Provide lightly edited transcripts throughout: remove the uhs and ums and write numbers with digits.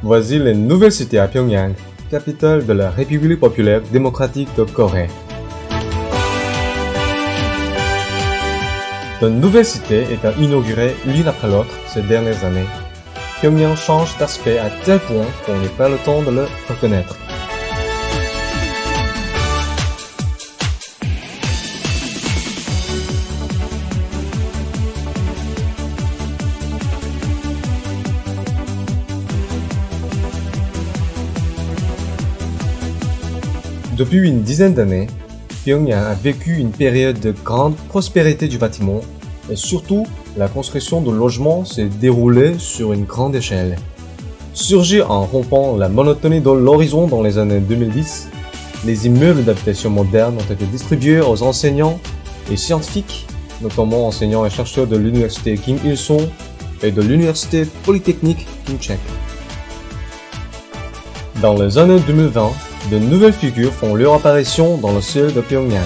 Voici les nouvelles cités à Pyongyang, capitale de la République populaire démocratique de Corée. De nouvelles cités étant inaugurées l'une après l'autre ces dernières années, Pyongyang change d'aspect à tel point qu'on n'est pas le temps de le reconnaître. Depuis une dizaine d'années, Pyongyang a vécu une période de grande prospérité du bâtiment et surtout, la construction de logements s'est déroulée sur une grande échelle. Surgis en rompant la monotonie de l'horizon dans les années 2010, les immeubles d'habitation modernes ont été distribués aux enseignants et scientifiques, notamment enseignants et chercheurs de l'université Kim Il-sung et de l'université polytechnique Kim-Chek. Dans les années 2020, de nouvelles figures font leur apparition dans le ciel de Pyongyang.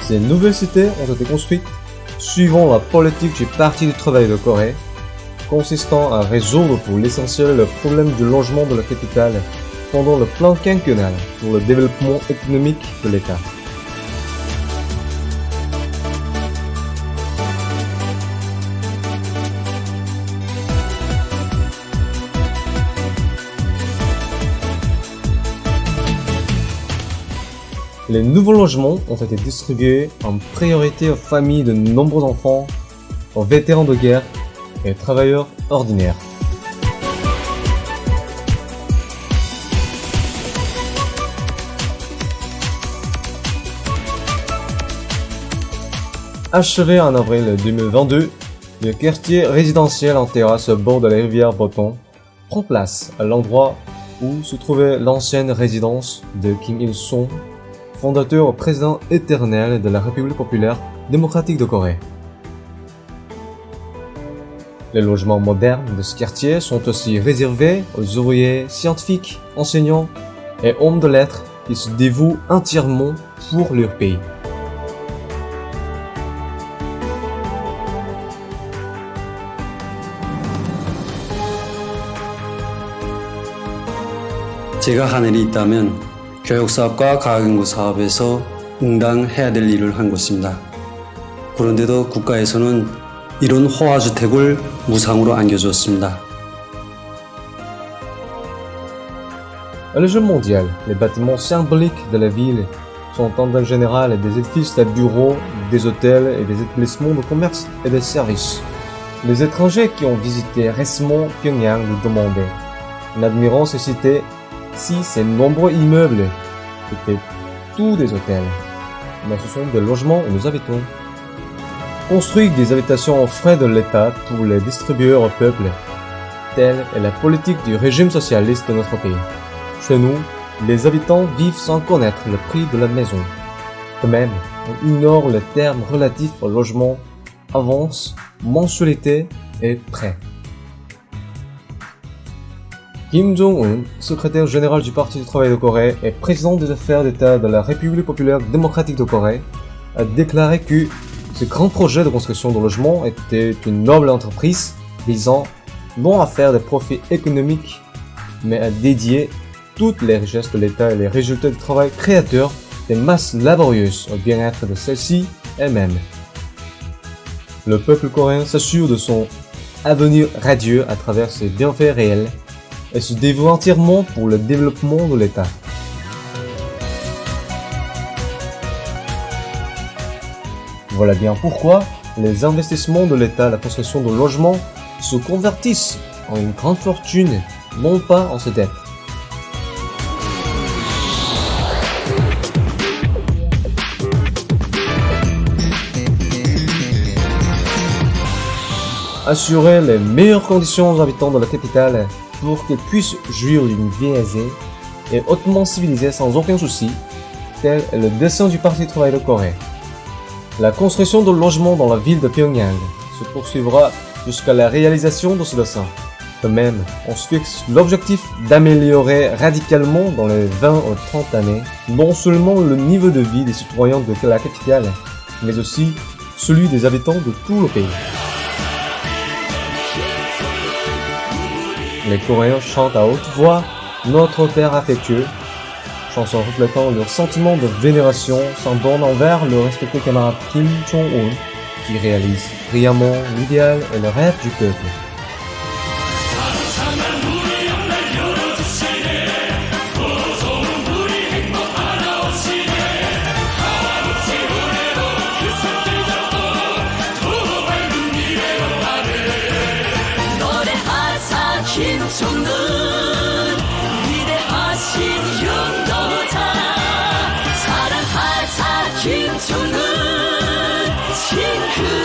Ces nouvelles cités ont été construites suivant la politique du Parti du travail de Corée, consistant à résoudre pour l'essentiel le problème du logement de la capitale pendant le plan quinquennal pour le développement économique de l'État. Les nouveaux logements ont été distribués en priorité aux familles de nombreux enfants, aux vétérans de guerre et aux travailleurs ordinaires. Achevé en avril 2022, le quartier résidentiel en terrasse au bord de la rivière Boton prend place à l'endroit où se trouvait l'ancienne résidence de Kim Il-sung, fondateur et président éternel de la République populaire démocratique de Corée. Les logements modernes de ce quartier sont aussi réservés aux ouvriers scientifiques, enseignants et hommes de lettres qui se dévouent entièrement pour leur pays. 제가 한 일이 있다면 교육사업과 과학연구 사업에서 응당해야 될 일을 한 것입니다. 그런데도 국가에서는 이런 호화주택을 무상으로 안겨주었습니다. À l'échelle mondiale, les bâtiments symboliques de la ville sont en général des édifices de bureaux, des hôtels et des établissements de commerce et de services. Les étrangers qui ont visité récemment Pyongyang nous demandaient, en admirant ces cités, si ces nombreux immeubles étaient tous des hôtels. Mais ce sont des logements où nous habitons. Construire des habitations aux frais de l'État pour les distribuer au peuple, telle est la politique du régime socialiste de notre pays. Chez nous, les habitants vivent sans connaître le prix de la maison. De même, on ignore les termes relatifs au logement, avance, mensualité et prêt. Kim Jong-un, secrétaire général du Parti du travail de Corée et président des affaires d'État de la République populaire démocratique de Corée, a déclaré que ce grand projet de construction de logements était une noble entreprise visant non à faire des profits économiques, mais à dédier toutes les richesses de l'État et les résultats du travail créateur des masses laborieuses au bien-être de celles-ci elles-mêmes. Le peuple coréen s'assure de son avenir radieux à travers ses bienfaits réels et se dévoue entièrement pour le développement de l'État. Voilà bien pourquoi les investissements de l'État à la construction de logements se convertissent en une grande fortune, non pas en se dette. assurer les meilleures conditions aux habitants de la capitale pour qu'ils puissent jouir d'une vie aisée et hautement civilisée sans aucun souci, tel est le dessein du Parti du travail de Corée. La construction de logements dans la ville de Pyongyang se poursuivra jusqu'à la réalisation de ce dessein. De même, on se fixe l'objectif d'améliorer radicalement dans les 20 ou 30 années non seulement le niveau de vie des citoyens de la capitale, mais aussi celui des habitants de tout le pays. Les Coréens chantent à haute voix Notre Père affectueux, chanson reflétant leur sentiment de vénération sans borne envers le respecté camarade Kim Jong-un, qui réalise brillamment l'idéal et le rêve du peuple. 김종은 위대하신 영도자 사랑하자 김종은 징크